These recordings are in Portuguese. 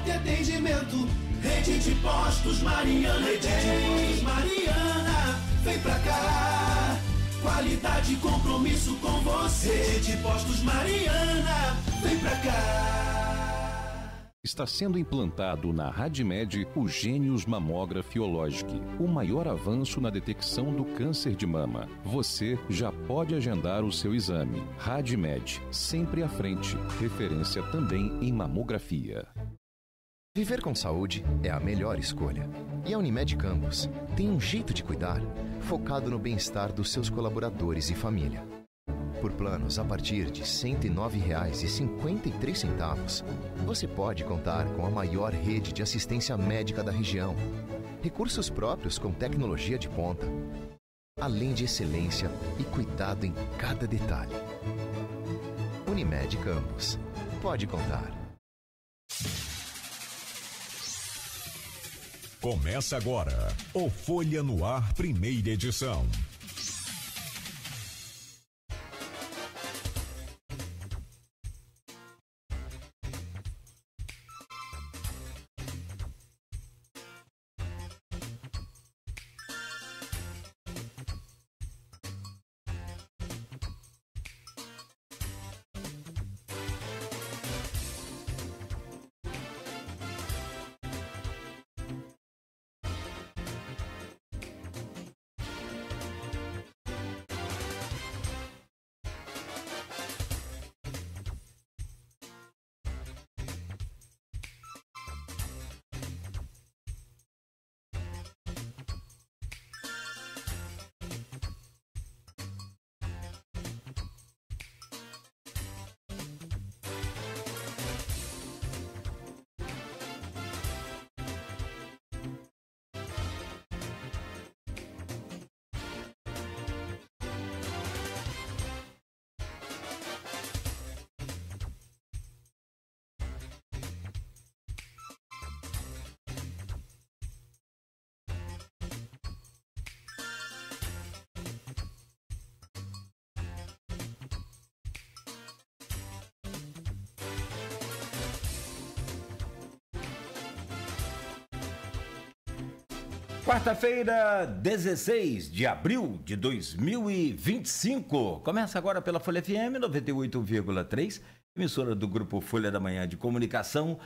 de atendimento. Rede de Postos Mariana. Rede de Postos Mariana. Vem pra cá. Qualidade e compromisso com você. Rede de Postos Mariana. Vem pra cá. Está sendo implantado na RadMed o Gênios Mammography Ologic, o maior avanço na detecção do câncer de mama. Você já pode agendar o seu exame. RadMed, sempre à frente. Referência também em mamografia. Viver com saúde é a melhor escolha. E a Unimed Campos tem um jeito de cuidar focado no bem-estar dos seus colaboradores e família. Por planos a partir de R$ 109,53, você pode contar com a maior rede de assistência médica da região, recursos próprios com tecnologia de ponta, além de excelência e cuidado em cada detalhe. Unimed Campos. Pode contar. Começa agora o Folha no Ar, primeira edição. Quarta-feira, 16 de abril de 2025. Começa agora pela Folha FM 98,3, emissora do Grupo Folha da Manhã de Comunicação.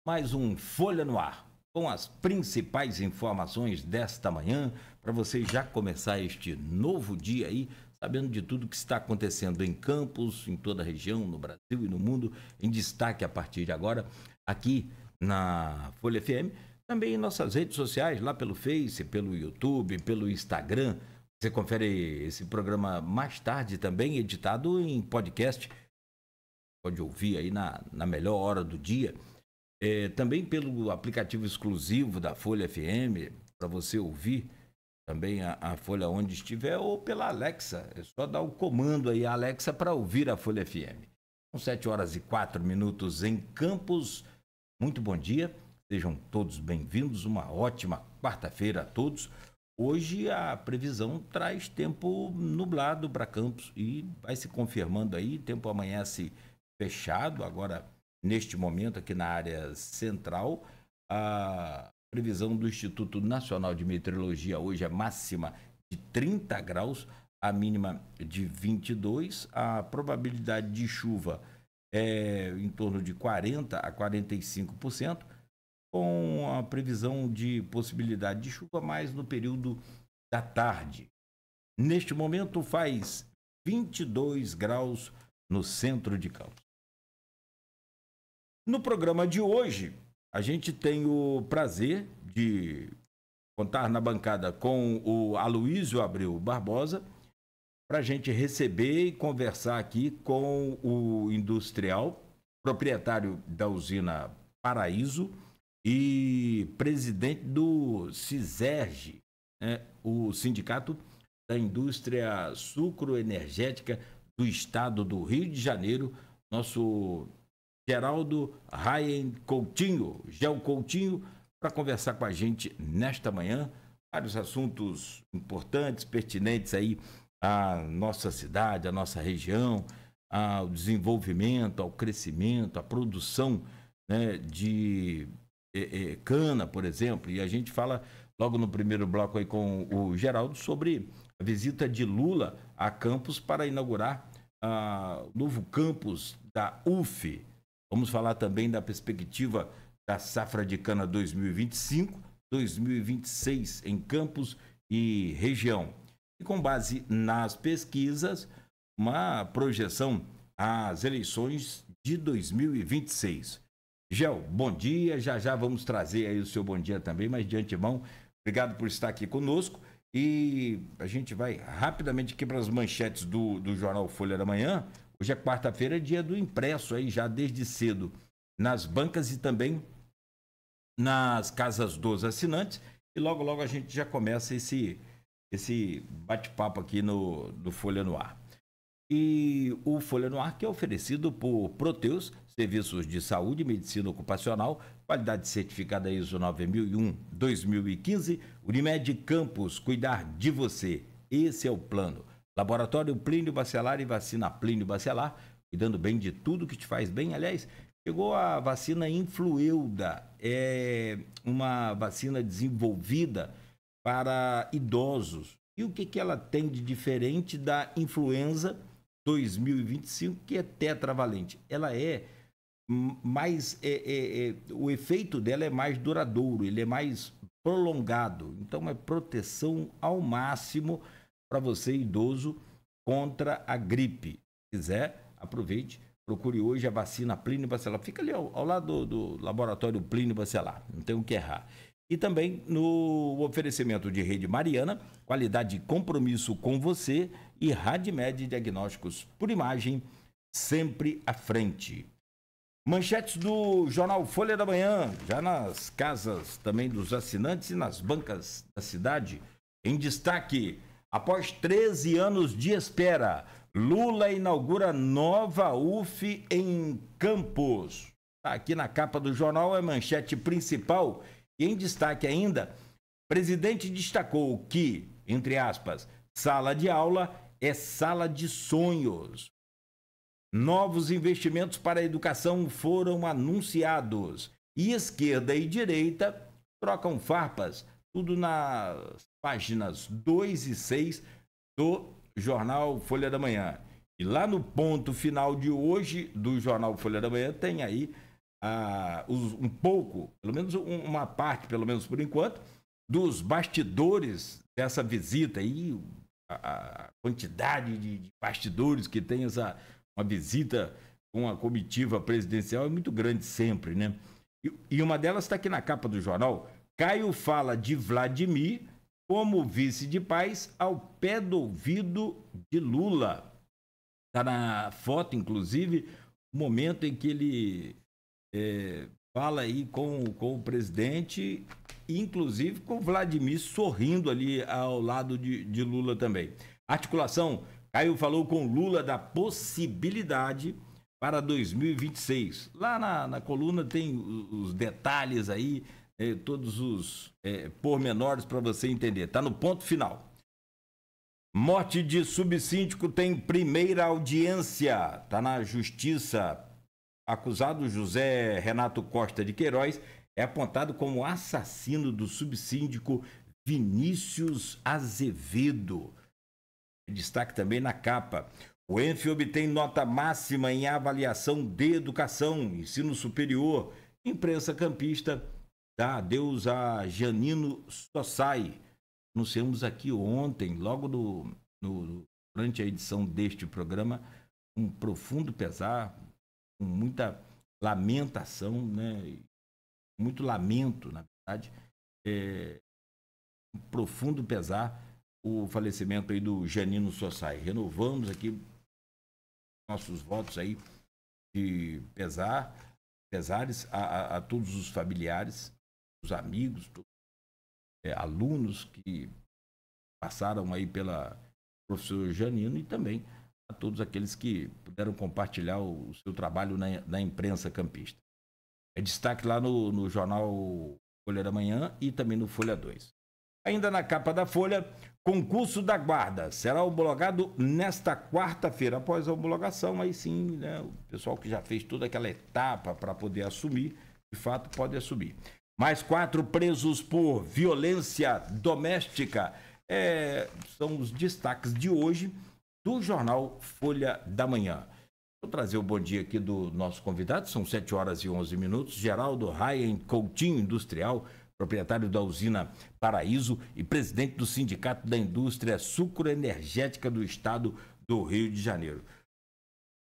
Mais um Folha no Ar, com as principais informações desta manhã, para você já começar este novo dia aí, sabendo de tudo que está acontecendo em Campos, em toda a região, no Brasil e no mundo, em destaque a partir de agora, aqui na Folha FM. Também em nossas redes sociais, lá pelo Face, pelo YouTube, pelo Instagram. Você confere esse programa mais tarde também, editado em podcast. Pode ouvir aí na melhor hora do dia. Também pelo aplicativo exclusivo da Folha FM, para você ouvir também a Folha onde estiver, ou pela Alexa. É só dar o comando aí, Alexa, para ouvir a Folha FM. São 7h04 em Campos. Muito bom dia. Sejam todos bem-vindos, uma ótima quarta-feira a todos. Hoje a previsão traz tempo nublado para Campos e vai se confirmando aí, tempo amanhece fechado. Agora, neste momento aqui na área central, a previsão do Instituto Nacional de Meteorologia hoje é máxima de 30 graus, a mínima de 22, a probabilidade de chuva é em torno de 40% a 45%, com a previsão de possibilidade de chuva mais no período da tarde. Neste momento faz 22 graus no centro de Campos. No programa de hoje, a gente tem o prazer de contar na bancada com o Aloísio Abreu Barbosa, para a gente receber e conversar aqui com o industrial, proprietário da usina Paraíso, e presidente do CISERG, né, o Sindicato da Indústria Sucroenergética do Estado do Rio de Janeiro, nosso Geraldo Raien Coutinho, Gel Coutinho, para conversar com a gente nesta manhã. Vários assuntos importantes, pertinentes aí à nossa cidade, à nossa região, ao desenvolvimento, ao crescimento, à produção, né, de cana, por exemplo, e a gente fala logo no primeiro bloco aí com o Geraldo sobre a visita de Lula a Campos para inaugurar o novo campus da UF. Vamos falar também da perspectiva da safra de cana 2025, 2026 em Campos e região. E com base nas pesquisas, uma projeção às eleições de 2026. Gel, bom dia, já vamos trazer aí o seu bom dia também, mas de antemão, obrigado por estar aqui conosco e a gente vai rapidamente aqui para as manchetes do Jornal Folha da Manhã. Hoje é quarta-feira, dia do impresso aí já desde cedo nas bancas e também nas casas dos assinantes e logo a gente já começa esse bate-papo aqui no Folha no Ar. E o Folha no Ar que é oferecido por Proteus, Serviços de Saúde e Medicina Ocupacional, qualidade certificada ISO 9001-2015, Unimed Campos, cuidar de você, esse é o plano. Laboratório Plínio Bacelar e vacina Plínio Bacelar, cuidando bem de tudo que te faz bem. Aliás, chegou a vacina Influelda, é uma vacina desenvolvida para idosos. E o que ela tem de diferente da influenza 2025, que é tetravalente? Ela é mais... o efeito dela é mais duradouro, ele é mais prolongado. Então, é proteção ao máximo para você, idoso, contra a gripe. Se quiser, aproveite. Procure hoje a vacina Plínio Bacelar. Fica ali ao lado do laboratório Plínio Bacelar. Não tem o que errar. E também no oferecimento de Rede Mariana, qualidade e compromisso com você e Radmed Diagnósticos por imagem, sempre à frente. Manchetes do Jornal Folha da Manhã, já nas casas também dos assinantes e nas bancas da cidade. Em destaque, após 13 anos de espera, Lula inaugura nova UF em Campos. Aqui na capa do jornal é manchete principal. E em destaque ainda, presidente destacou que, entre aspas, sala de aula é sala de sonhos. Novos investimentos para a educação foram anunciados. E esquerda e direita trocam farpas. Tudo nas páginas 2 e 6 do Jornal Folha da Manhã. E lá no ponto final de hoje do Jornal Folha da Manhã tem aí um pouco, pelo menos uma parte, pelo menos por enquanto, dos bastidores dessa visita aí, a quantidade de bastidores que tem uma visita com a comitiva presidencial é muito grande sempre, né? E uma delas está aqui na capa do jornal. Caio fala de Vladimir como vice de paz ao pé do ouvido de Lula. Está na foto, inclusive, o momento em que ele fala aí com o presidente, inclusive com Vladimir sorrindo ali ao lado de Lula também. Articulação, Caio falou com Lula da possibilidade para 2026. Lá na coluna tem os detalhes aí, todos os pormenores para você entender. Está no ponto final. Morte de subsíndico tem primeira audiência. Está na justiça. Acusado José Renato Costa de Queiroz é apontado como assassino do subsíndico Vinícius Azevedo. Destaque também na capa. O ENF obtém nota máxima em avaliação de educação, ensino superior. Imprensa campista dá adeus a Janino Sossai. Anunciamos aqui ontem, logo durante a edição deste programa, um profundo pesar, com muita lamentação, né? Muito lamento, na verdade, um profundo pesar o falecimento aí do Janino Sossai. Renovamos aqui nossos votos aí de pesares a todos os familiares, os amigos, alunos que passaram aí pela professor Janino e também a todos aqueles que puderam compartilhar o seu trabalho na imprensa campista. É destaque lá no jornal Folha da Manhã e também no Folha 2. Ainda na capa da Folha, concurso da Guarda será homologado nesta quarta-feira. Após a homologação, aí sim, né, o pessoal que já fez toda aquela etapa para poder assumir, de fato pode assumir. Mais 4 presos por violência doméstica. São os destaques de hoje do jornal Folha da Manhã. Vou trazer o bom dia aqui do nosso convidado, são 7 horas e 11 minutos, Geraldo Raien Coutinho, industrial, proprietário da usina Paraíso e presidente do Sindicato da Indústria Sucroenergética do Estado do Rio de Janeiro.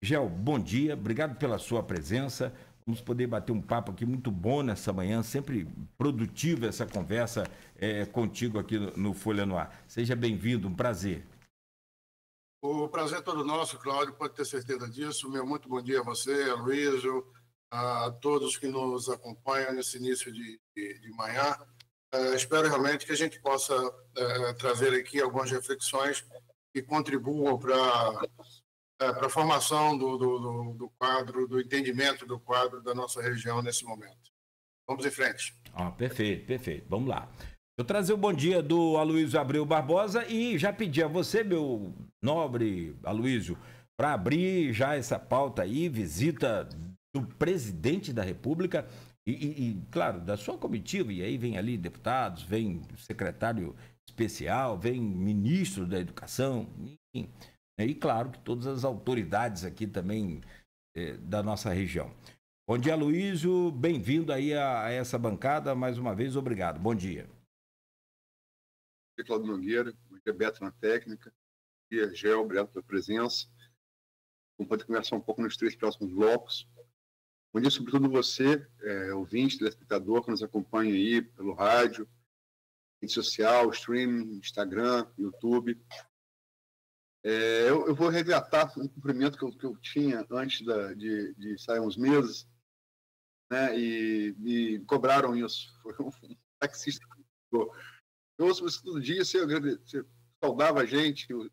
Gel, bom dia, obrigado pela sua presença. Vamos poder bater um papo aqui muito bom nessa manhã, sempre produtiva essa conversa contigo aqui no Folha no Ar. Seja bem-vindo, um prazer. O prazer é todo nosso, Cláudio, pode ter certeza disso. Meu muito bom dia a você, a Luísio, a todos que nos acompanham nesse início de manhã. Espero realmente que a gente possa trazer aqui algumas reflexões que contribuam para a formação do quadro, do entendimento do quadro da nossa região nesse momento. Vamos em frente. Perfeito. Vamos lá. Vou trazer o bom dia do Aloysio Abreu Barbosa e já pedi a você, meu nobre Aloysio, para abrir já essa pauta aí, visita do presidente da República e, claro, da sua comitiva, e aí vem ali deputados, vem secretário especial, vem ministro da Educação, enfim, e claro que todas as autoridades aqui também da nossa região. Bom dia, Aloysio, bem-vindo aí a essa bancada, mais uma vez, obrigado, bom dia. Bom dia, Cláudio Nogueira, bom dia, Beto na técnica, bom dia, Gel, obrigado pela presença. Vamos poder conversar um pouco nos 3 próximos blocos. Bom dia, sobretudo você, ouvinte, telespectador, que nos acompanha aí pelo rádio, rede social, streaming, Instagram, YouTube. Eu vou resgatar um cumprimento que eu tinha antes de sair uns meses, né, e me cobraram isso. Foi um taxista que me cobrou. Eu ouço isso todo dia, você saudava a gente, o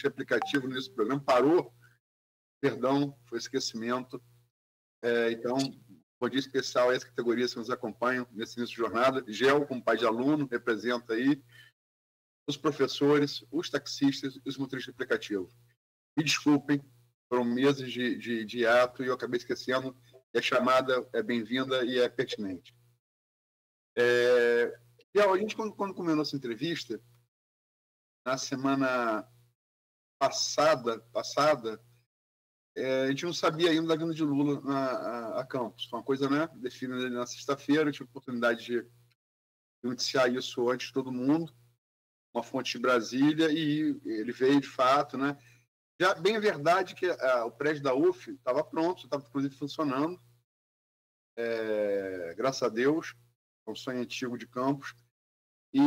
aplicativo nesse programa parou, perdão, foi esquecimento. Então, bom dia especial a essa categoria que nos acompanham nesse início de jornada. Gel, como pai de aluno, representa aí os professores, os taxistas e os motoristas de aplicativo. Me desculpem, foram meses de ato e eu acabei esquecendo, e a chamada é bem-vinda e é pertinente. A gente, quando comeu a nossa entrevista, na semana passada, a gente não sabia ainda da vinda de Lula a Campos. Foi uma coisa, né, definida na sexta-feira, eu tive a oportunidade de noticiar isso antes de todo mundo, uma fonte de Brasília, e ele veio de fato, né? Já bem é verdade que o prédio da UF estava pronto, estava inclusive funcionando, graças a Deus, é um sonho antigo de Campos.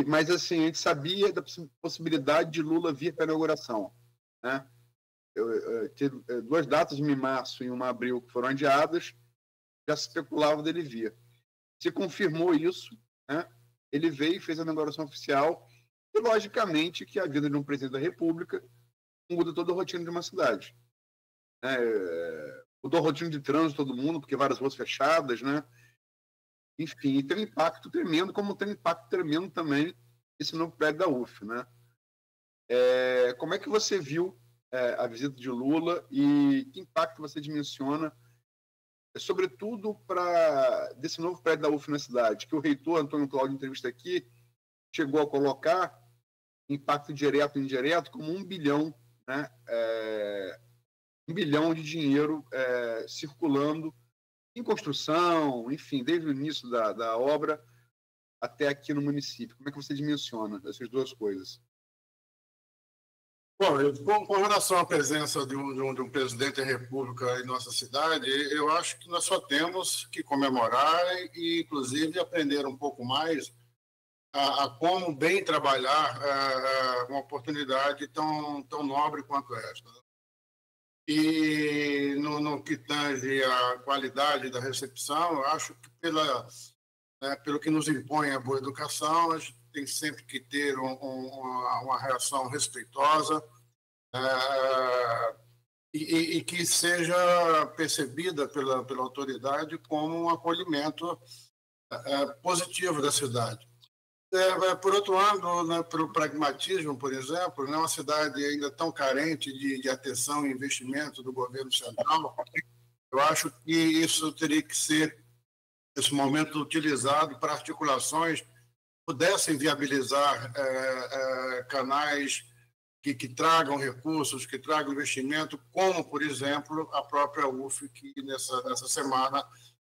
Mas assim, a gente sabia da possibilidade de Lula vir para a inauguração, né? Teve 2 datas, uma em março e uma em abril, que foram adiadas, já se especulava dele vir. Se confirmou isso, né? Ele veio e fez a inauguração oficial, e logicamente que a vida de um presidente da República muda toda a rotina de uma cidade. Mudou a rotina de trânsito de todo mundo, porque várias ruas fechadas, né? Enfim, tem um impacto tremendo, como tem um impacto tremendo também esse novo prédio da UF, né? Como é que você viu a visita de Lula e que impacto você dimensiona, sobretudo desse novo prédio da UF na cidade, que o reitor Antônio Cláudio, em entrevista aqui, chegou a colocar impacto direto e indireto como 1 bilhão, né? 1 bilhão de dinheiro circulando em construção, enfim, desde o início da obra até aqui no município. Como é que você dimensiona essas 2 coisas? Bom, com relação à presença de um presidente da República em nossa cidade, eu acho que nós só temos que comemorar e, inclusive, aprender um pouco mais a como bem trabalhar uma oportunidade tão nobre quanto esta. E no que tange a qualidade da recepção, eu acho que pelo que nos impõe a boa educação, a gente tem sempre que ter uma reação respeitosa e que seja percebida pela autoridade como um acolhimento positivo da cidade. Por outro lado, né, pelo pragmatismo, por exemplo, né, uma cidade ainda tão carente de atenção e investimento do governo central, eu acho que isso teria que ser esse momento utilizado para articulações que pudessem viabilizar canais que tragam recursos, que tragam investimento, como, por exemplo, a própria UF, que nessa semana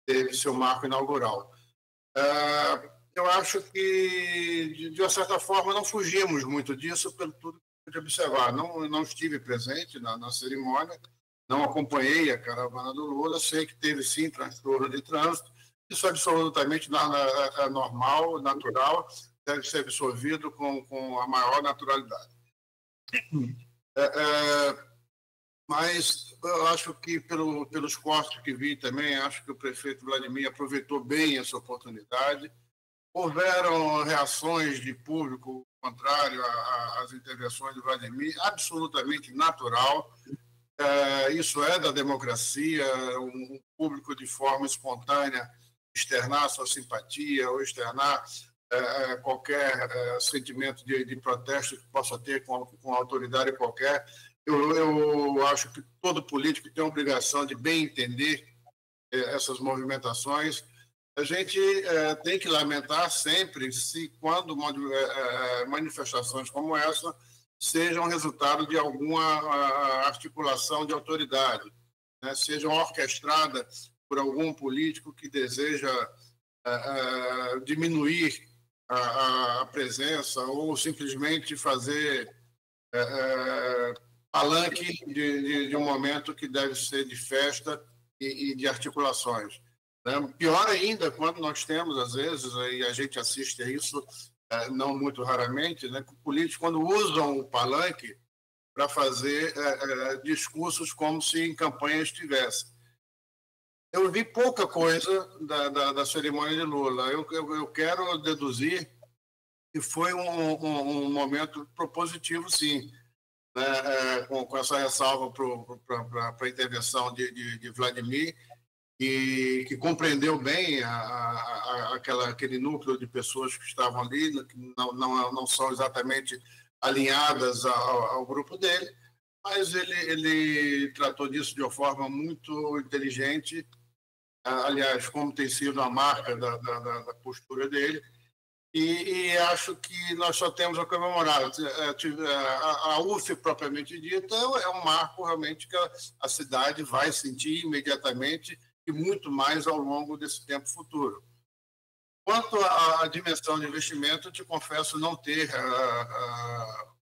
teve seu marco inaugural. Eu acho que, de uma certa forma, não fugimos muito disso, pelo tudo que pude observar. Não estive presente na cerimônia, não acompanhei a caravana do Lula, sei que teve, sim, transtorno de trânsito, isso é absolutamente normal, natural, deve ser absorvido com a maior naturalidade. Mas eu acho que, pelos cortes que vi também, acho que o prefeito Vladimir aproveitou bem essa oportunidade. Houveram reações de público contrário às intervenções de Vladimir, absolutamente natural. Isso é da democracia, um público de forma espontânea externar sua simpatia ou externar qualquer sentimento de protesto que possa ter com autoridade qualquer. Eu acho que todo político tem a obrigação de bem entender essas movimentações. A gente tem que lamentar sempre quando manifestações como essa sejam resultado de alguma articulação de autoridade, né? Sejam orquestradas por algum político que deseja diminuir a presença ou simplesmente fazer palanque de um momento que deve ser de festa e de articulações. Pior ainda, quando nós temos, às vezes, e a gente assiste a isso, não muito raramente, né, políticos, quando usam o palanque para fazer discursos como se em campanha estivesse. Eu vi pouca coisa da cerimônia de Lula. Eu quero deduzir que foi um momento propositivo, sim, né, com essa ressalva para a intervenção de Vladimir, e que compreendeu bem aquele núcleo de pessoas que estavam ali, que não são exatamente alinhadas ao grupo dele, mas ele tratou disso de uma forma muito inteligente, aliás, como tem sido a marca da postura dele, e acho que nós só temos a comemorar. A UF, propriamente dita, é um marco realmente que a cidade vai sentir imediatamente, e muito mais ao longo desse tempo futuro. Quanto à dimensão de investimento, eu te confesso não ter a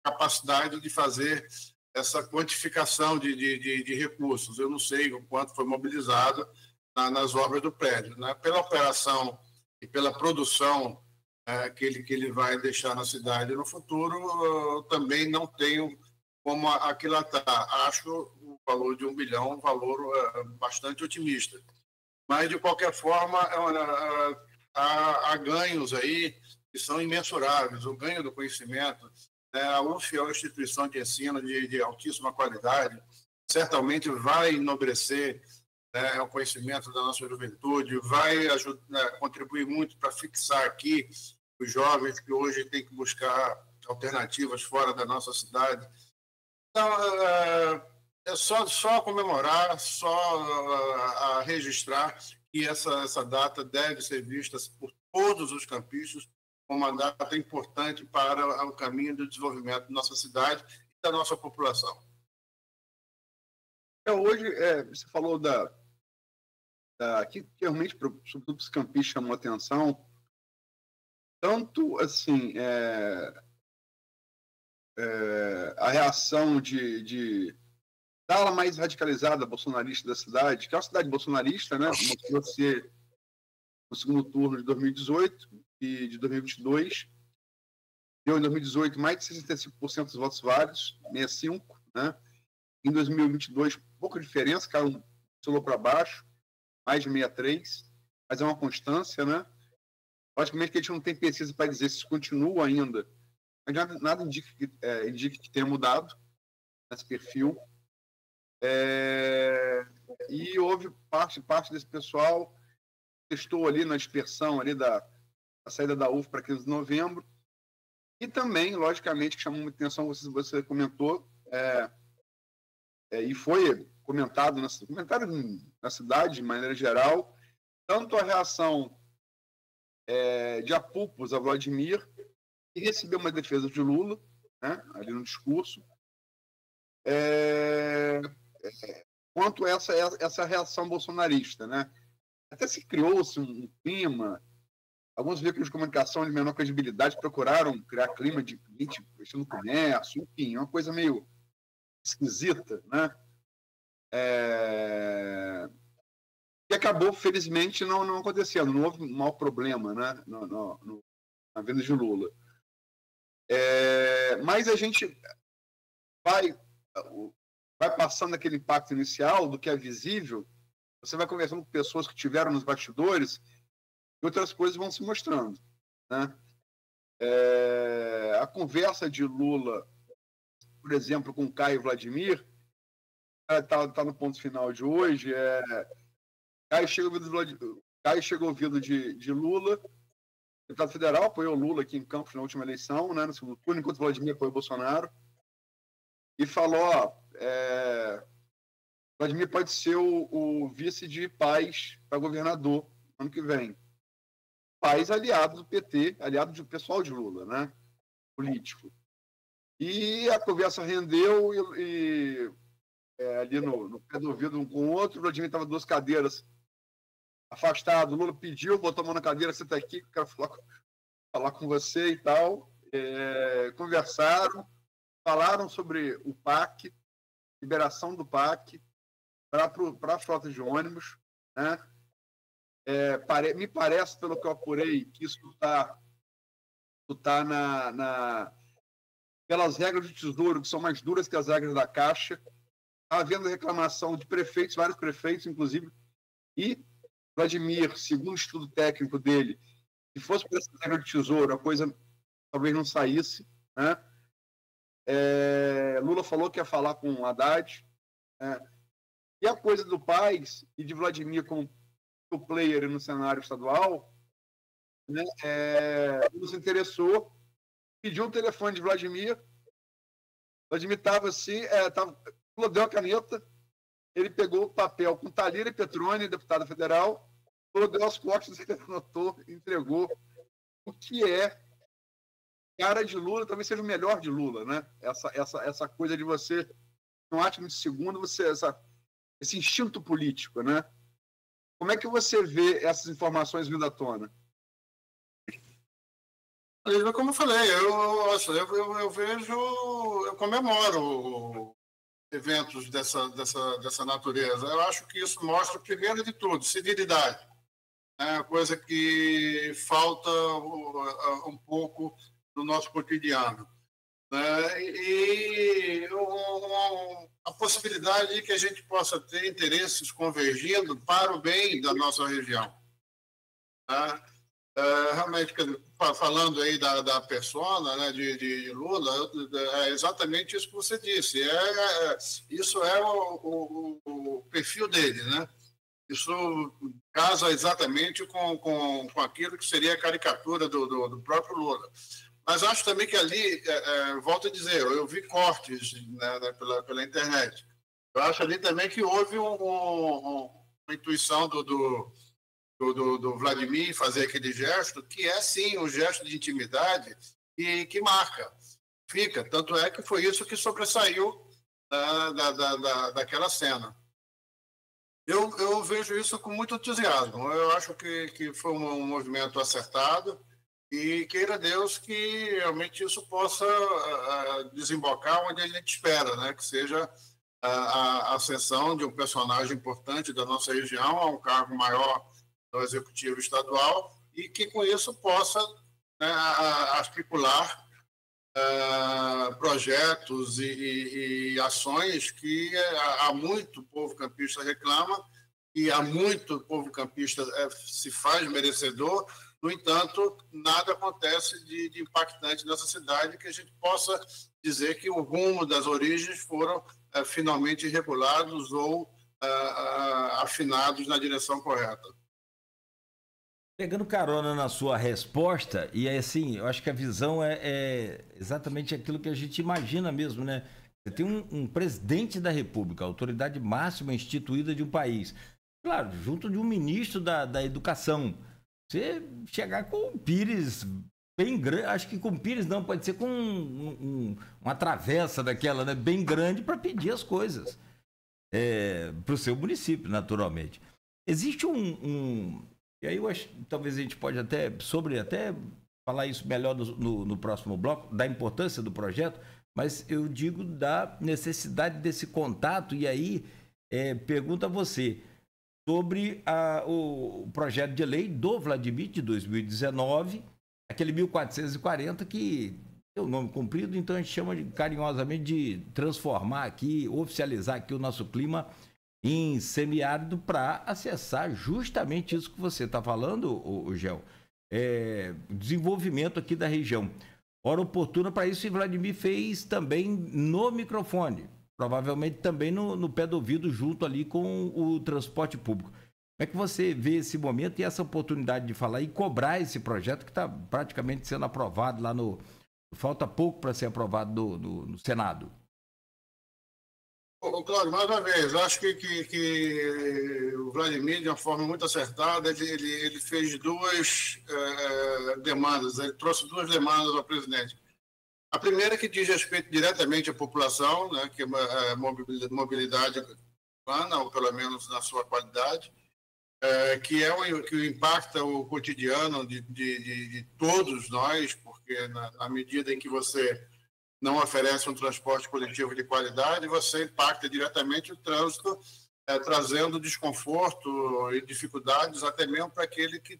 capacidade de fazer essa quantificação de recursos. Eu não sei o quanto foi mobilizado nas obras do prédio, né? Pela operação e pela produção que ele vai deixar na cidade no futuro, eu também não tenho como aquilatar. Acho o valor de 1 bilhão um valor bastante otimista. Mas, de qualquer forma, há ganhos aí que são imensuráveis. O ganho do conhecimento. A UF é uma instituição de ensino de altíssima qualidade, certamente vai enobrecer o conhecimento da nossa juventude, vai contribuir muito para fixar aqui os jovens que hoje têm que buscar alternativas fora da nossa cidade. Então, é só comemorar, só registrar que essa data deve ser vista por todos os campistas como uma data importante para o caminho do desenvolvimento da nossa cidade e da nossa população. Hoje, você falou que realmente, sobretudo os campistas, chamou atenção, tanto assim, a reação de ala mais radicalizada bolsonarista da cidade, que é uma cidade bolsonarista, né? Mostrou ser no segundo turno de 2018 e de 2022. Deu em 2018 mais de 65% dos votos válidos, 65%, né? Em 2022, pouca diferença, caiu para baixo, mais de 63%, mas é uma constância, né? Logicamente que a gente não tem pesquisa para dizer se isso continua ainda, mas nada indica que tenha mudado esse perfil. E houve parte desse pessoal testou ali na dispersão ali da saída da UF para 15 de novembro, e também, logicamente, que chamou muita atenção, você comentou, e foi comentado na cidade, de maneira geral, tanto a reação de apupos a Vladimir, que recebeu uma defesa de Lula, né, ali no discurso, quanto essa reação bolsonarista, né? Até se criou-se um clima, alguns veículos de comunicação de menor credibilidade procuraram criar clima de política, no comércio, enfim, uma coisa meio esquisita, né? E acabou, felizmente, não acontecendo, não houve um mau problema, né? Na venda de Lula. Mas a gente vai passando aquele impacto inicial do que é visível, você vai conversando com pessoas que estiveram nos bastidores e outras coisas vão se mostrando, né? A conversa de Lula, por exemplo, com Caio Vladimir, está no ponto final de hoje, Caio chega ouvido de Lula, deputado federal, apoiou Lula aqui em Campos na última eleição, né, no segundo turno, enquanto Vladimir apoiou Bolsonaro, e falou, Vladimir pode ser o vice de Paz para governador ano que vem. Paz aliado do PT, aliado do pessoal de Lula, né, político. E a conversa rendeu e ali no pé do ouvido um com o outro, o Vladimir estava 2 cadeiras afastado, Lula pediu, botou a mão na cadeira, senta aqui, quero falar com você e tal. Conversaram, falaram sobre o PAC, liberação do PAC para a frota de ônibus, né? Me parece, pelo que eu apurei, que isso está pelas regras do Tesouro, que são mais duras que as regras da Caixa. Está havendo reclamação de prefeitos, vários prefeitos, inclusive, e Vladimir, segundo o estudo técnico dele, se fosse por essa regra do Tesouro, a coisa talvez não saísse, né? Lula falou que ia falar com o Haddad, e a coisa do Paz e de Vladimir como player no cenário estadual, né? Lula se interessou, pediu um telefone de Vladimir estava assim, Lula deu a caneta, ele pegou o papel com Thalíria Petroni, deputada federal, Lula deu as costas, ele anotou, entregou, o que cara de Lula, talvez seja o melhor de Lula, né? Essa coisa de você, no átimo de segundo, esse instinto político, né? Como é que você vê essas informações vindo à tona? Como eu falei, eu vejo, eu comemoro eventos dessa natureza. Eu acho que isso mostra, primeiro de tudo, civilidade. Coisa que falta um pouco no nosso cotidiano. E a possibilidade de que a gente possa ter interesses convergindo para o bem da nossa região. Realmente, falando aí da persona, né, de Lula, é exatamente isso que você disse. Isso é o perfil dele, né? Isso casa exatamente com aquilo que seria a caricatura do próprio Lula. Mas acho também que ali, volto a dizer, eu vi cortes, né, pela internet. Eu acho ali também que houve uma intuição do Vladimir fazer aquele gesto, que é sim um gesto de intimidade e que marca, fica. Tanto é que foi isso que sobressaiu daquela cena. Eu vejo isso com muito entusiasmo. Eu acho que foi um movimento acertado e queira Deus que realmente isso possa desembocar onde a gente espera, né? Que seja a ascensão de um personagem importante da nossa região a um cargo maior no Executivo Estadual e que com isso possa, né, articular projetos e ações que há muito povo campista reclama e há muito povo campista se faz merecedor. No entanto, nada acontece de impactante nessa cidade que a gente possa dizer que o rumo das origens foram finalmente regulados ou afinados na direção correta. Pegando carona na sua resposta, e assim, eu acho que a visão é exatamente aquilo que a gente imagina mesmo, né? Você tem um presidente da República, a autoridade máxima instituída de um país. claro, junto de um ministro da Educação. Você chegar com o Pires bem grande, acho que com o Pires não, pode ser com uma travessa daquela, né, bem grande para pedir as coisas para o seu município, naturalmente. Existe e aí eu acho que talvez a gente pode até falar isso melhor no próximo bloco, da importância do projeto, mas eu digo da necessidade desse contato, e aí pergunto a você sobre o projeto de lei do Vladimir de 2019, aquele 1440 que tem o nome comprido, então a gente chama carinhosamente de transformar aqui, oficializar aqui o nosso clima em semiárido para acessar justamente isso que você está falando, o Gel, desenvolvimento aqui da região. Hora oportuna para isso, e Vladimir fez também no microfone, provavelmente também no pé do ouvido, junto ali com o transporte público. Como é que você vê esse momento e essa oportunidade de falar e cobrar esse projeto que está praticamente sendo aprovado lá falta pouco para ser aprovado no Senado? Cláudio, mais uma vez, acho que o Vladimir, de uma forma muito acertada, ele fez duas demandas, ele trouxe duas demandas ao presidente. A primeira que diz respeito diretamente à população, né, que é a mobilidade urbana, ou pelo menos na sua qualidade, que impacta o cotidiano de todos nós, porque na medida em que você não oferece um transporte coletivo de qualidade, você impacta diretamente o trânsito, trazendo desconforto e dificuldades até mesmo para aquele que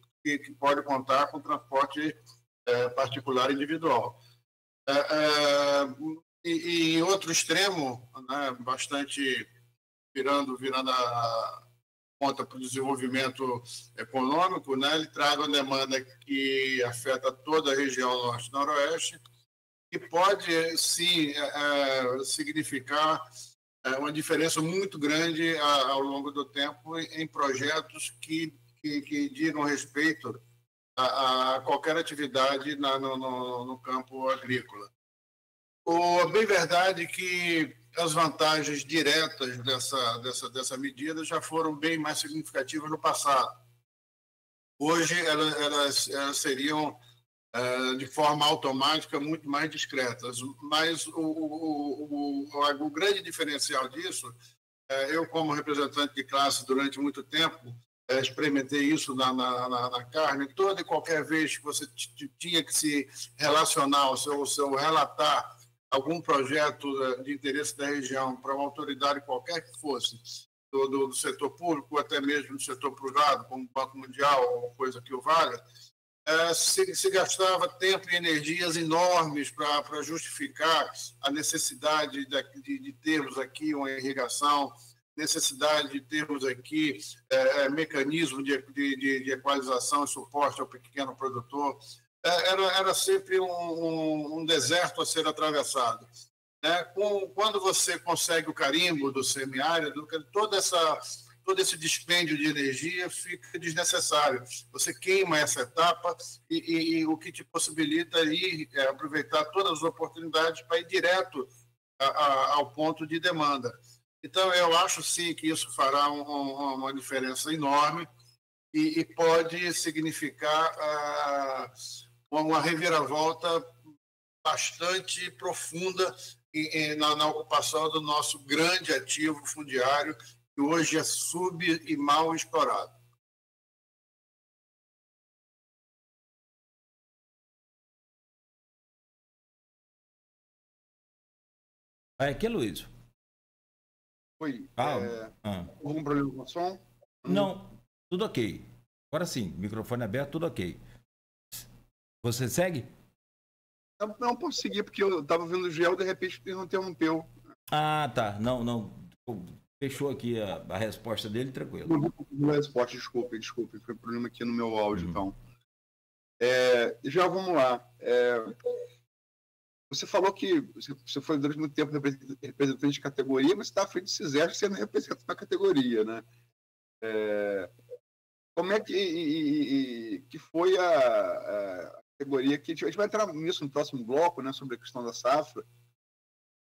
pode contar com transporte particular individual. E em outro extremo, né, bastante virando a conta para o desenvolvimento econômico, né, ele traz uma demanda que afeta toda a região norte-noroeste, que pode, sim, significar uma diferença muito grande ao longo do tempo em projetos que digam respeito a qualquer atividade no campo agrícola. Bem verdade que as vantagens diretas dessa medida já foram bem mais significativas no passado. Hoje, elas seriam de forma automática, muito mais discretas. Mas o grande diferencial disso, eu como representante de classe durante muito tempo, experimentei isso na carne, toda e qualquer vez que você tinha que se relacionar, ou seu relatar algum projeto de interesse da região para uma autoridade qualquer que fosse, do setor público, ou até mesmo do setor privado, como o Banco Mundial, ou coisa que o valha, se gastava tempo e energias enormes para justificar a necessidade de termos aqui uma irrigação, necessidade de termos aqui mecanismo de equalização e suporte ao pequeno produtor. Era sempre um deserto a ser atravessado. Quando você consegue o carimbo do semiárido, todo esse dispêndio de energia fica desnecessário. Você queima essa etapa e o que te possibilita aproveitar todas as oportunidades para ir direto ao ponto de demanda. Então, eu acho, sim, que isso fará uma diferença enorme e pode significar uma reviravolta bastante profunda na ocupação do nosso grande ativo fundiário, que hoje é e mal explorado. Vai aqui, Luiz. Oi. Algum problema com o som? Não, tudo ok. Agora sim, microfone aberto, tudo ok. Você segue? Não posso seguir, porque eu estava vendo o Gel, de repente ele não interrompeu. Ah, tá. Não. Fechou aqui a resposta dele, tranquilo. Não, resposta, desculpe. Foi um problema aqui no meu áudio, então. Já vamos lá. Você falou que você foi durante muito tempo representante de categoria, mas você está à frente do CISESC, você não representa na categoria, né? Como é que foi a categoria que... A gente vai entrar nisso no próximo bloco, né, sobre a questão da safra,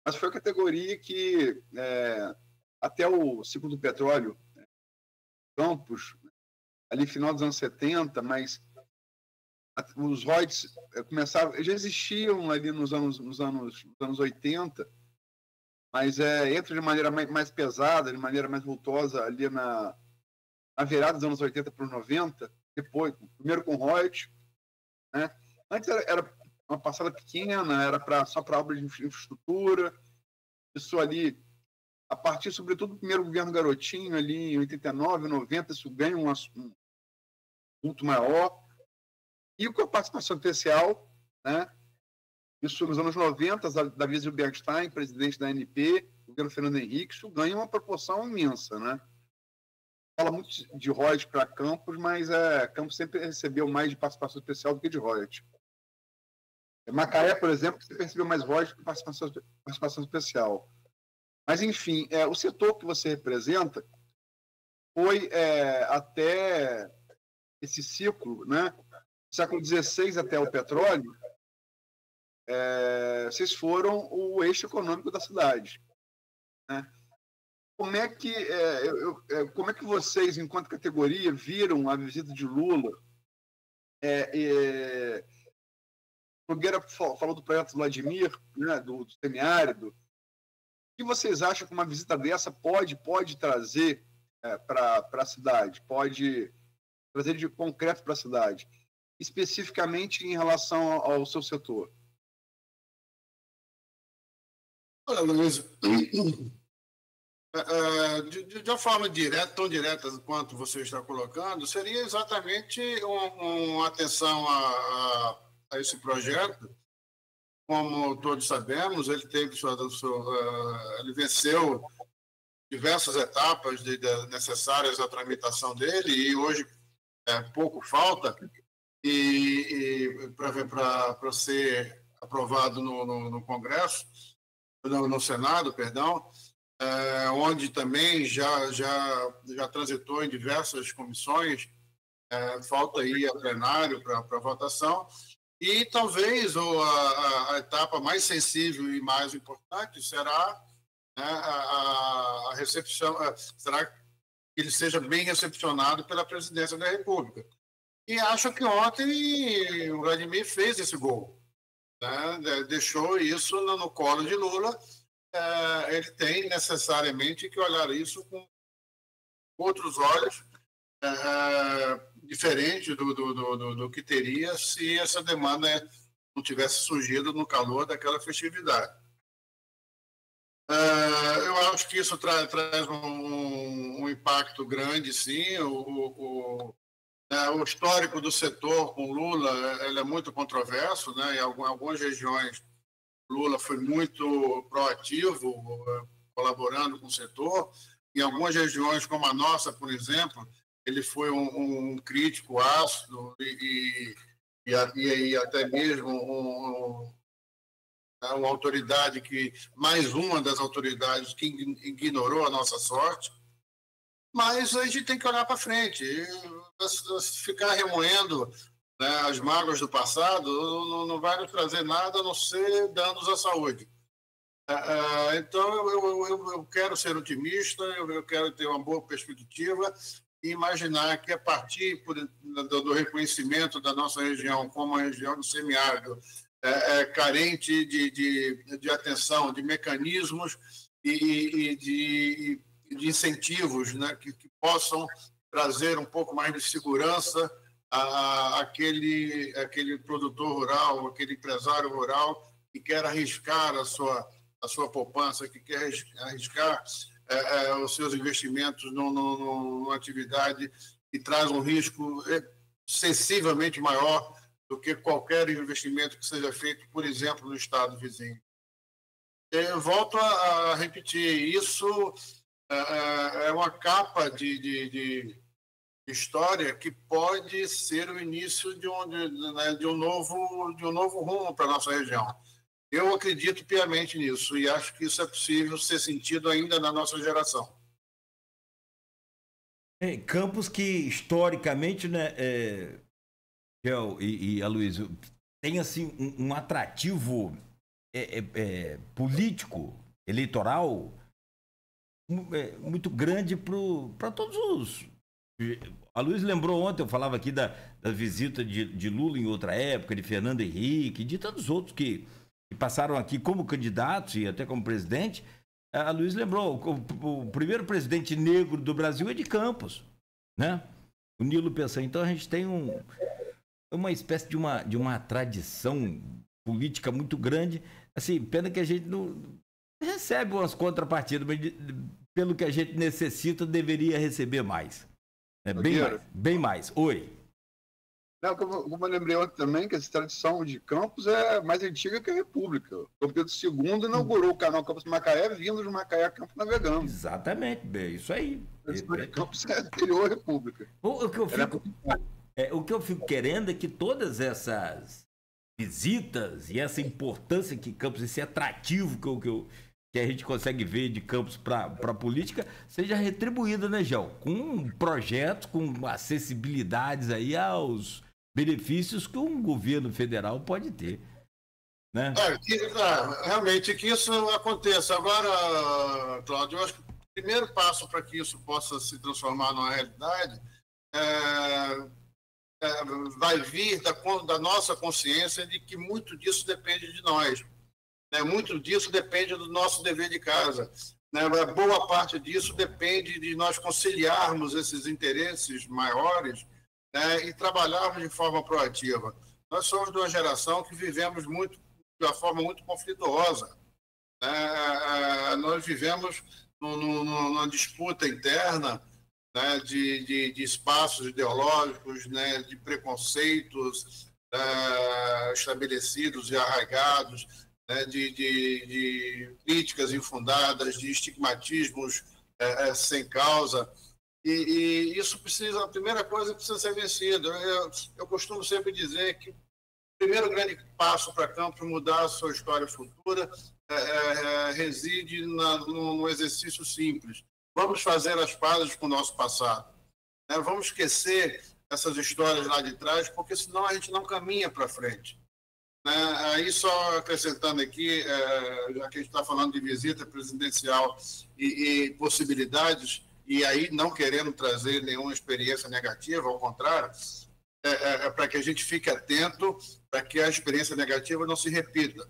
mas foi a categoria que, até o ciclo do petróleo, Campos, ali final dos anos 70, mas os royalties começaram, já existiam ali nos anos 80, mas entra de maneira mais pesada, de maneira mais vultosa ali na virada dos anos 80 para os 90, depois, primeiro com royalties, né? Antes era uma passada pequena, era só para obras de infraestrutura, isso ali, a partir, sobretudo, do primeiro governo Garotinho, ali em 89, 90, isso ganha um assunto maior. E com a participação especial, né? Isso nos anos 90, Davi Zilberstein, presidente da ANP, o governo Fernando Henrique, isso ganha uma proporção imensa, né? Fala muito de royalties para Campos, mas Campos sempre recebeu mais de participação especial do que de royalties. Macaé, por exemplo, sempre recebeu mais royalties que participação especial. Mas, enfim, o setor que você representa foi até esse ciclo, né? Século XVI até o petróleo, vocês foram o eixo econômico da cidade, né? Como é que vocês, enquanto categoria, viram a visita de Lula? Nogueira falou do projeto Vladimir, né, do semiárido. O que vocês acham que uma visita dessa pode trazer para a cidade? Pode trazer de concreto para a cidade? Especificamente em relação ao seu setor? Olha, Luiz, de uma forma direta, tão direta quanto você está colocando, seria exatamente uma atenção a esse projeto. Como todos sabemos, ele ele venceu diversas etapas necessárias à tramitação dele e hoje pouco falta para ser aprovado no Congresso, no Senado, perdão, onde também já transitou em diversas comissões, falta aí a plenário para votação. E talvez a etapa mais sensível e mais importante será a recepção, será que ele seja bem recepcionado pela Presidência da República. E acho que ontem o Vladimir fez esse gol, né? Deixou isso no colo de Lula. Ele tem necessariamente que olhar isso com outros olhos, diferente do que teria se essa demanda não tivesse surgido no calor daquela festividade. Eu acho que isso traz um impacto grande, sim. O histórico do setor com Lula ele é muito controverso, né? Em algumas regiões, Lula foi muito proativo, colaborando com o setor. Em algumas regiões, como a nossa, por exemplo, ele foi um crítico ácido e até mesmo uma autoridade mais uma das autoridades que ignorou a nossa sorte. Mas a gente tem que olhar para frente. Ficar remoendo, né, as mágoas do passado não vai nos trazer nada a não ser danos à saúde. Então, eu quero ser otimista, eu quero ter uma boa perspectiva e imaginar que, a partir do reconhecimento da nossa região como a região do semiárido, carente de atenção, de mecanismos e de incentivos, né, que possam trazer um pouco mais de segurança àquele produtor rural, aquele empresário rural que quer arriscar a sua poupança, que quer arriscar os seus investimentos numa atividade que traz um risco sensivelmente maior do que qualquer investimento que seja feito, por exemplo, no estado vizinho. Eu volto a repetir, isso é uma capa de história que pode ser o início de um novo rumo para a nossa região. Eu acredito piamente nisso e acho que isso é possível ser sentido ainda na nossa geração. Campos que, historicamente, né, Gel e Aloysio, tem assim, um atrativo político, eleitoral, muito grande para todos A Luiz lembrou ontem, eu falava aqui da visita de Lula em outra época, de Fernando Henrique, de tantos outros que passaram aqui como candidatos e até como presidente. A Luiz lembrou, o primeiro presidente negro do Brasil é de Campos, né? O Nilo pensou, então a gente tem uma espécie de uma tradição política muito grande. Assim, pena que a gente não recebe umas contrapartidas, mas pelo que a gente necessita, deveria receber mais. Bem mais. Oi. Não, como eu lembrei ontem também, que essa tradição de Campos é mais antiga que a República. O Dom Pedro II inaugurou o canal Campos-Macaé, vindo de Macaé a Campos navegando. Exatamente, isso aí. Campos é anterior à República. O que eu fico querendo é que todas essas visitas e essa importância que Campos, esse atrativo que a gente consegue ver de Campos para a política, seja retribuída, né, Gel? Com projetos, com acessibilidades aí aos benefícios que um governo federal pode ter, né? Realmente que isso aconteça. Agora, Cláudio, eu acho que o primeiro passo para que isso possa se transformar numa realidade vai vir da nossa consciência de que muito disso depende de nós. Muito disso depende do nosso dever de casa. Boa parte disso depende de nós conciliarmos esses interesses maiores, e trabalharmos de forma proativa. Nós somos de uma geração que vivemos de uma forma muito conflituosa. Nós vivemos numa disputa interna, de espaços ideológicos, de preconceitos estabelecidos e arraigados, de críticas infundadas, de estigmatismos sem causa. E isso a primeira coisa precisa ser vencida. Eu costumo sempre dizer que o primeiro grande passo para Campos mudar a sua história futura reside no exercício simples. Vamos fazer as pazes com o nosso passado. Vamos esquecer essas histórias lá de trás, porque senão a gente não caminha para frente. Aí só acrescentando aqui, já que a gente está falando de visita presidencial e possibilidades, e aí não querendo trazer nenhuma experiência negativa, ao contrário, para que a gente fique atento para que a experiência negativa não se repita.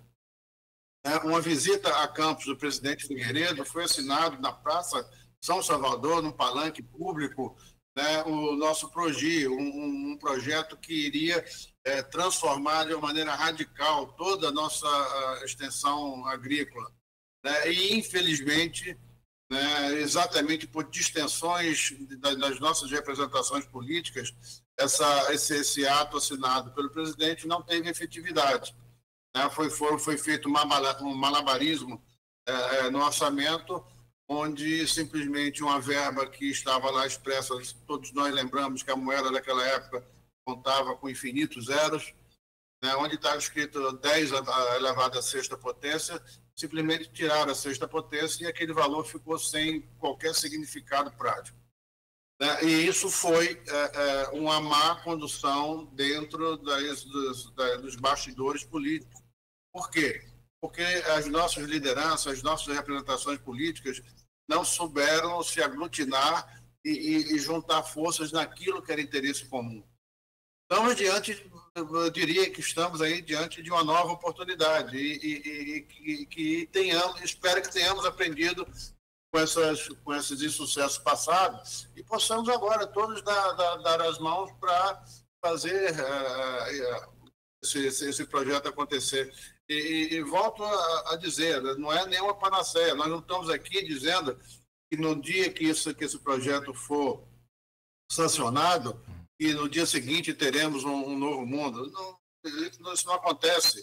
Uma visita a Campos do presidente Figueiredo foi assinado na Praça São Salvador, num palanque público, o nosso PROGI, um projeto que iria transformar de uma maneira radical toda a nossa extensão agrícola. E, infelizmente, exatamente por distensões das nossas representações políticas, esse ato assinado pelo presidente não teve efetividade. Foi feito um malabarismo no orçamento, onde simplesmente uma verba que estava lá expressa, todos nós lembramos que a moeda daquela época contava com infinitos zeros, onde estava escrito 10 elevado à sexta potência, simplesmente tiraram a sexta potência e aquele valor ficou sem qualquer significado prático. E isso foi uma má condução dentro dos bastidores políticos. Por quê? Porque as nossas lideranças, as nossas representações políticas não souberam se aglutinar e juntar forças naquilo que era interesse comum. Estamos eu diria que estamos aí diante de uma nova oportunidade e que espero que tenhamos aprendido com esses insucessos passados e possamos agora todos dar as mãos para fazer esse projeto acontecer. E volto a dizer, não é nenhuma panaceia, nós não estamos aqui dizendo que no dia que esse projeto for sancionado, e no dia seguinte teremos um novo mundo. Isso não acontece.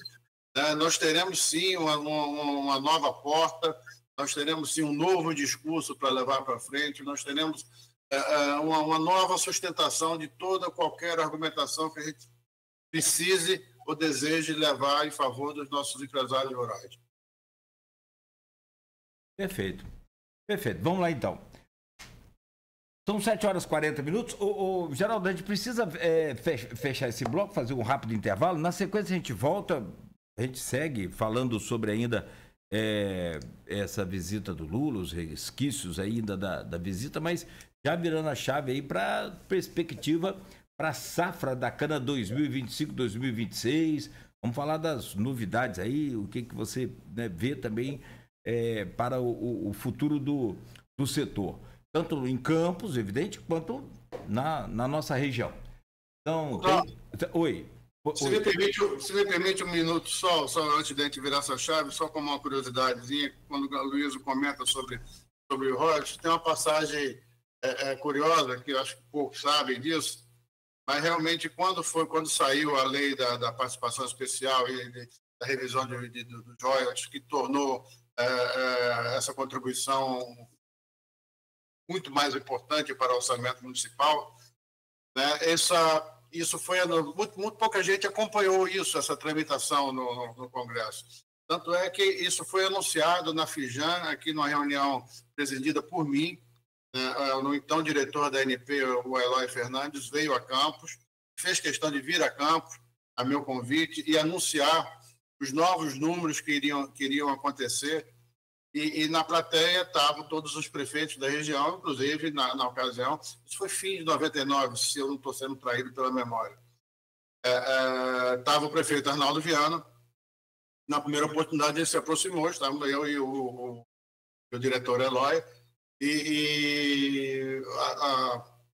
Nós teremos sim uma nova porta, nós teremos sim um novo discurso para levar para frente, nós teremos uma nova sustentação de qualquer argumentação que a gente precise ou deseje levar em favor dos nossos empresários rurais. Perfeito. Vamos lá, então. São 7h40. Geraldo, a gente precisa fechar esse bloco, fazer um rápido intervalo. Na sequência, a gente volta, a gente segue falando sobre ainda essa visita do Lula, os resquícios ainda da visita, mas já virando a chave aí para perspectiva para a safra da cana 2025-2026. Vamos falar das novidades aí, o que você, né, vê também para o futuro do setor. Tanto em Campos, evidente, quanto na nossa região. Então, oi. Se me permite um minuto só antes de a gente virar essa chave, só como uma curiosidadezinha, quando o Luiz comenta sobre o royalties, tem uma passagem curiosa, que eu acho que poucos sabem disso, mas realmente quando saiu a lei da participação especial e da revisão dos royalties, que tornou essa contribuição muito mais importante para o orçamento municipal, né, isso foi muito pouca gente acompanhou essa tramitação no Congresso. Tanto é que isso foi anunciado na Fijan, aqui numa reunião presidida por mim, no então diretor da ANP, o Eloy Fernandes, veio a Campos, fez questão de vir a Campos, a meu convite, e anunciar os novos números que iriam acontecer. E na plateia estavam todos os prefeitos da região, inclusive, na ocasião, isso foi fim de 99, se eu não estou sendo traído pela memória. Estava o prefeito Arnaldo Viana, na primeira oportunidade ele se aproximou, estávamos eu e o diretor Eloy,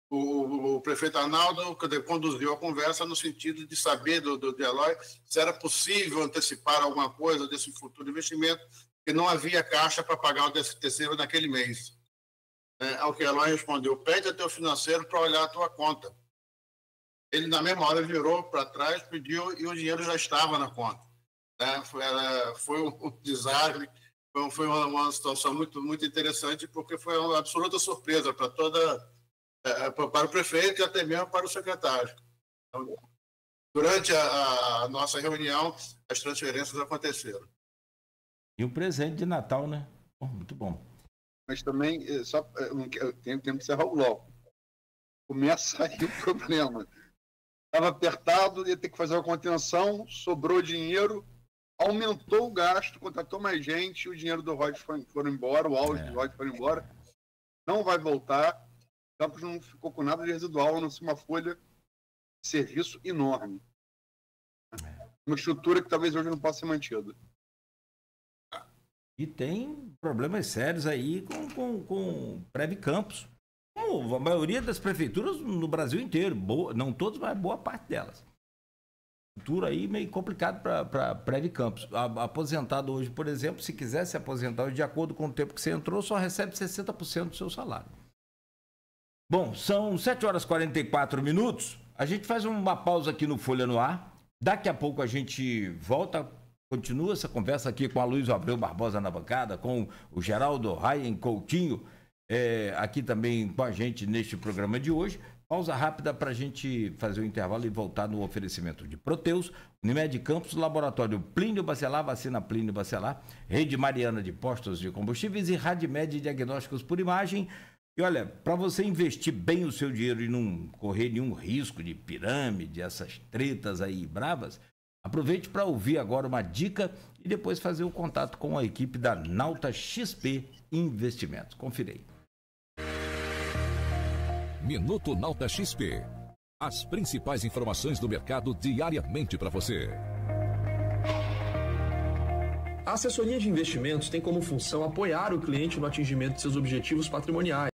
o prefeito Arnaldo conduziu a conversa no sentido de saber do Eloy se era possível antecipar alguma coisa desse futuro investimento, porque não havia caixa para pagar o 13º naquele mês. Ao que Eloy respondeu: pede ao teu financeiro para olhar a tua conta. Ele, na mesma hora, virou para trás, pediu e o dinheiro já estava na conta. Foi um desastre, foi uma situação muito, muito interessante, porque foi uma absoluta surpresa para o prefeito e até mesmo para o secretário. Então, durante a nossa reunião, as transferências aconteceram. E um presente de Natal, né? Muito bom. Mas também, eu tenho que encerrar logo. Começa aí o problema. Estava apertado, ia ter que fazer uma contenção, sobrou dinheiro, aumentou o gasto, contratou mais gente, o dinheiro do Royalties foi embora, o auge do Royalties foi embora. Não vai voltar. O Campos não ficou com nada de residual, a não ser uma folha de serviço enorme. Uma estrutura que talvez hoje não possa ser mantida. E tem problemas sérios aí com Prev Campos. Como a maioria das prefeituras no Brasil inteiro. Não todas, mas boa parte delas. Futuro aí meio complicado para Prev Campos. Aposentado hoje, por exemplo, se quiser se aposentar de acordo com o tempo que você entrou, só recebe 60% do seu salário. Bom, são 7h44. A gente faz uma pausa aqui no Folha no Ar. Daqui a pouco a gente volta. Continua essa conversa aqui com a Luísa Abreu Barbosa na bancada, com o Geraldo Raien Coutinho, aqui também com a gente neste programa de hoje. Pausa rápida para a gente fazer o intervalo e voltar no oferecimento de Proteus, Unimed Campos, Laboratório Plínio Bacelar, Vacina Plínio Bacelar, Rede Mariana de Postos de Combustíveis e Radmed Diagnósticos por Imagem. E olha, para você investir bem o seu dinheiro e não correr nenhum risco de pirâmide, essas tretas aí bravas, aproveite para ouvir agora uma dica e depois fazer o contato com a equipe da Nauta XP Investimentos. Confira aí. Minuto Nauta XP. As principais informações do mercado diariamente para você. A assessoria de investimentos tem como função apoiar o cliente no atingimento de seus objetivos patrimoniais.